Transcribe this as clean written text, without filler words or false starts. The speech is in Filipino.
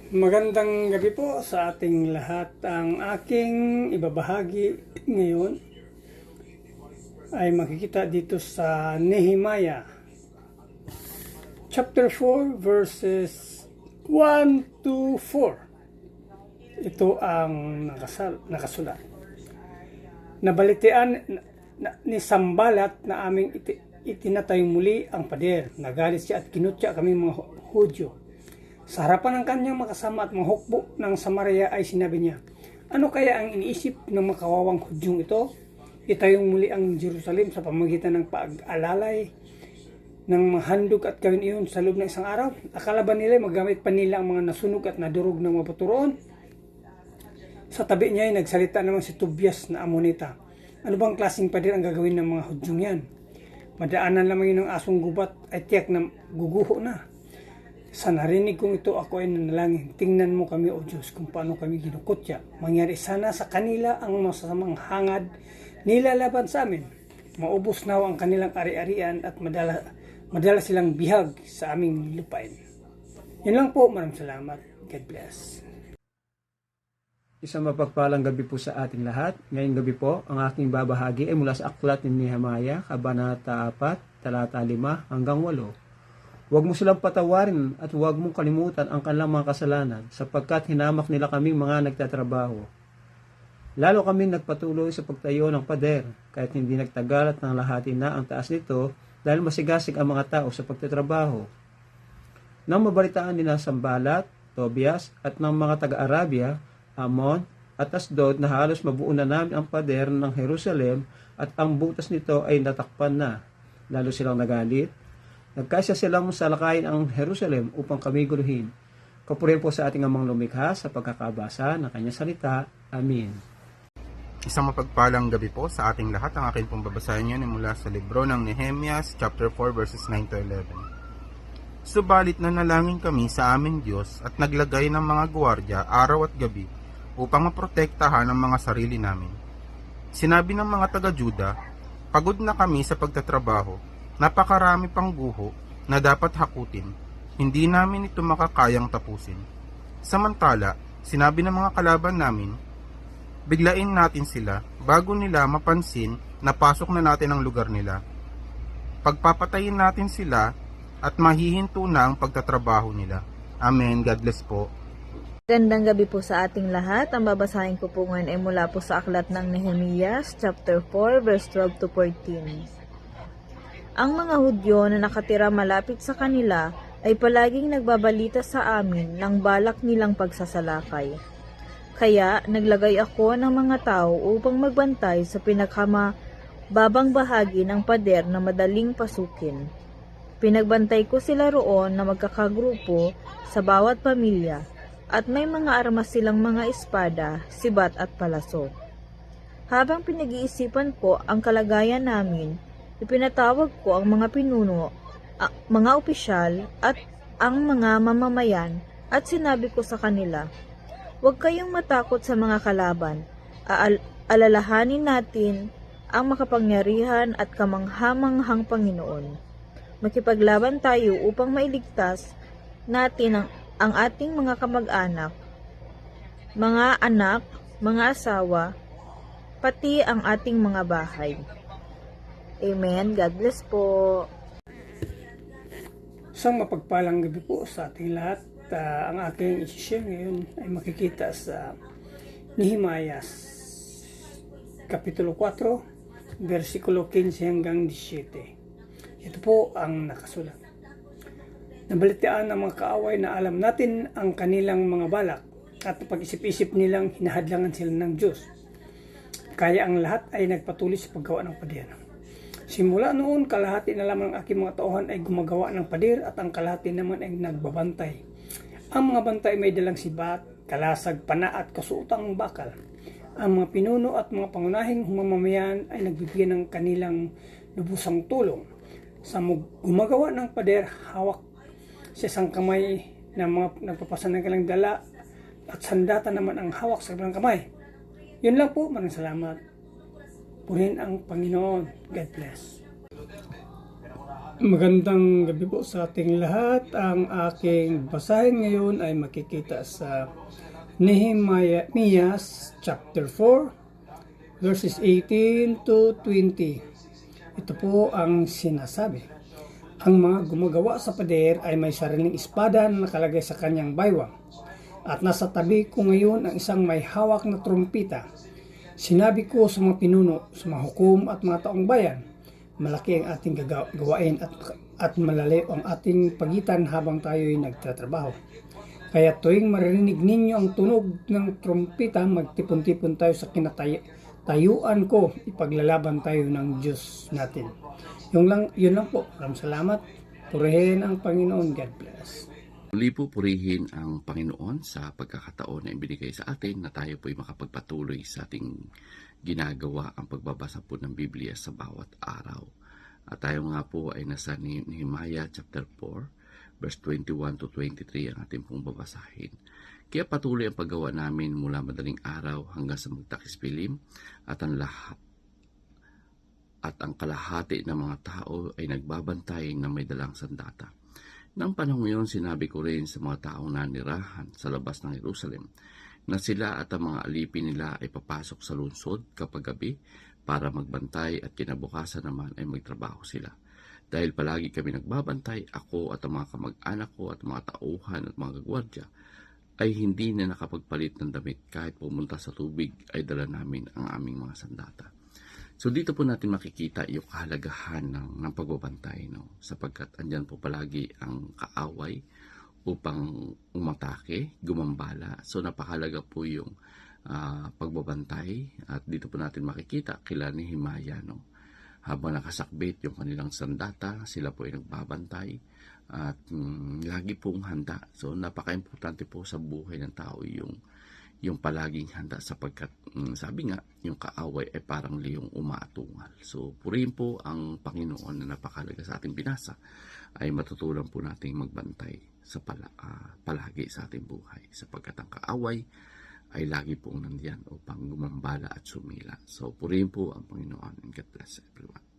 Magandang gabi po sa ating lahat. Ang aking ibabahagi ngayon ay makikita dito sa Nehemiah chapter 4 verses 1 to 4. Ito ang nakasulat. Nabalitian ni Sambalat na aming itinatayong muli ang pader. Nagalit siya at kinutya kami mga Hudyo. Sa harapan ng kanyang makasama at mga hukbo ng Samaria ay sinabi niya, ano kaya ang iniisip ng makawawang Hudyong ito? Itayong muli ang Jerusalem sa pamamagitan ng pag-alalay ng mga handog at gawin iyon sa loob ng isang araw? Akala ba nila magamit pa nila ang mga nasunog at nadurog ng mga paturoon? Sa tabi niya ay nagsalita naman si Tobias na Amonita. Ano bang klaseng pader ang gagawin ng mga Hudyong yan? Madaanan lamang yun ng asong gubat ay tiyak na guguho na. Sa narinig kong ito, ako ay nanalangin. Tingnan mo kami, O Diyos, kung paano kami ginukutya. Mangyari sana sa kanila ang masasamang hangad nila laban sa amin. Maubos na ang kanilang ari-arian at madala silang bihag sa aming lupain. Yan lang po. Maraming salamat. God bless. Isang mapagpalang gabi po sa ating lahat. Ngayong gabi po, ang aking babahagi ay mula sa aklat ni Nehemiah, Kabanata 4, talata 5 hanggang 8. Huwag mo silang patawarin at huwag mong kalimutan ang kanilang mga kasalanan sapagkat hinamak nila kaming mga nagtatrabaho. Lalo kaming nagpatuloy sa pagtayo ng pader kahit hindi nagtagal at nanglahati na ang taas nito dahil masigasig ang mga tao sa pagtatrabaho. Nang mabalitaan nila Sambalat, Tobias at ng mga taga-Arabia, Ammon at Asdod na halos mabuo na namin ang pader ng Jerusalem at ang butas nito ay natakpan na. Lalo silang nagalit. Nagkasya silang salakayin ang Jerusalem upang kami guluhin. Kapurihan po sa ating amang lumikha sa pagkakabasa ng kanyang salita. Amen. Isang mapagpalang gabi po sa ating lahat. Ang akin pong babasahin niyo mula sa libro ng Nehemiah chapter 4 verses 9 to 11. Subalit nanalangin kami sa aming Diyos at naglagay ng mga gwardiya araw at gabi upang maprotektahan ang mga sarili namin. Sinabi ng mga taga-Juda, pagod na kami sa pagtatrabaho. Napakarami pang guho na dapat hakutin. Hindi namin ito makakayang tapusin. Samantala, sinabi ng mga kalaban namin, biglain natin sila bago nila mapansin na pasok na natin ang lugar nila. Pagpapatayin natin sila at mahihinto na ang pagtatrabaho nila. Amen. God bless po. Gandang gabi po sa ating lahat. Ang babasahin ko po ngayon ay mula po sa aklat ng Nehemiah, chapter 4, verse 12 to 14. Ang mga Hudyo na nakatira malapit sa kanila ay palaging nagbabalita sa amin ng balak nilang pagsasalakay. Kaya naglagay ako ng mga tao upang magbantay sa pinakamababang bahagi ng pader na madaling pasukin. Pinagbantay ko sila roon na magkakagrupo sa bawat pamilya at may mga armas silang mga espada, sibat at palaso. Habang pinag-iisipan ko ang kalagayan namin, ipinatawag ko ang mga pinuno, mga opisyal at ang mga mamamayan at sinabi ko sa kanila, huwag kayong matakot sa mga kalaban. Alalahanin natin ang makapangyarihan at kamanghamanghang Panginoon. Makipaglaban tayo upang mailigtas natin ang ating mga kamag-anak, mga anak, mga asawa, pati ang ating mga bahay. Amen. God bless po. Isang mapagpalang gabi po sa ating lahat. Ang aking isi-share ngayon ay makikita sa Nehemiah Kapitulo 4, versikulo 15 hanggang 17. Ito po ang nakasulat. Nabalitaan ng mga kaaway na alam natin ang kanilang mga balak at pag-isip-isip nilang hinahadlangan sila ng Diyos. Kaya ang lahat ay nagpatuloy sa paggawa ng pader. Simula noon, kalahati na lamang ang aking mga tauhan ay gumagawa ng pader at ang kalahati naman ay nagbabantay. Ang mga bantay may dalang sibat, kalasag, pana at kasuotang bakal. Ang mga pinuno at mga pangunahing mamamayan ay nagbibigay ng kanilang lubusang tulong. Sa gumagawa ng pader, hawak sa isang kamay na mga nagpapasa ng kanilang dala at sandata naman ang hawak sa kabilang kamay. Yun lang po, maraming salamat. Purihin ang Panginoon. God bless. Magandang gabi po sa ating lahat. Ang aking basahin ngayon ay makikita sa Nehemiah chapter 4 verses 18 to 20. Ito po ang sinasabi. Ang mga gumagawa sa pader ay may sariling espada na nakalagay sa kanyang baywang. At nasa tabi ko ngayon ang isang may hawak na trumpita. Sinabi ko sa mga pinuno, sa mga hukom at mga taong bayan, malaki ang ating gawain at malalayo ang ating pagitan habang tayo'y nagtatrabaho. Kaya tuwing maririnig ninyo ang tunog ng trumpita, magtipon-tipon tayo sa kinatayuan ko, ipaglalaban tayo ng Diyos natin. Yun lang po. Maraming salamat. Purihin ang Panginoon. God bless. Muli po purihin ang Panginoon sa pagkakataon na ibinigay sa atin na tayo po'y makapagpatuloy sa ating ginagawa ang pagbabasa po ng Biblia sa bawat araw. At tayo nga po ay nasa Nehemiah chapter 4 verse 21 to 23 ang ating pong babasahin. Kaya patuloy ang paggawa namin mula madaling araw hanggang sa magtakispilim at ang kalahati ng mga tao ay nagbabantay na may dalang sandata. Nang panahon ngayon, sinabi ko rin sa mga taong nanirahan sa labas ng Jerusalem na sila at ang mga alipin nila ay papasok sa lungsod kapag gabi para magbantay at kinabukasan naman ay magtrabaho sila. Dahil palagi kami nagbabantay, ako at ang mga kamag-anak ko at mga tauhan at mga gwardiya ay hindi na nakapagpalit ng damit kahit pumunta sa tubig ay dala namin ang aming mga sandata. So dito po natin makikita yung kahalagahan ng pagbabantay, no? Sapagkat andyan po palagi ang kaaway upang umatake, gumambala. So napakahalaga po yung pagbabantay at dito po natin makikita kila Nehemiah, no? Habang nakasakbit yung kanilang sandata, sila po ay nagbabantay at lagi pong handa. So napaka-importante po sa buhay ng tao yung palaging handa sapagkat sabi nga, yung kaaway ay parang liyong umaatungal. So purihin po ang Panginoon na napakahalaga sa ating binasa ay matutunan po nating magbantay sa palagi sa ating buhay sapagkat ang kaaway ay lagi pong nandiyan upang gumambala at sumila. So purihin po ang Panginoon and God bless everyone.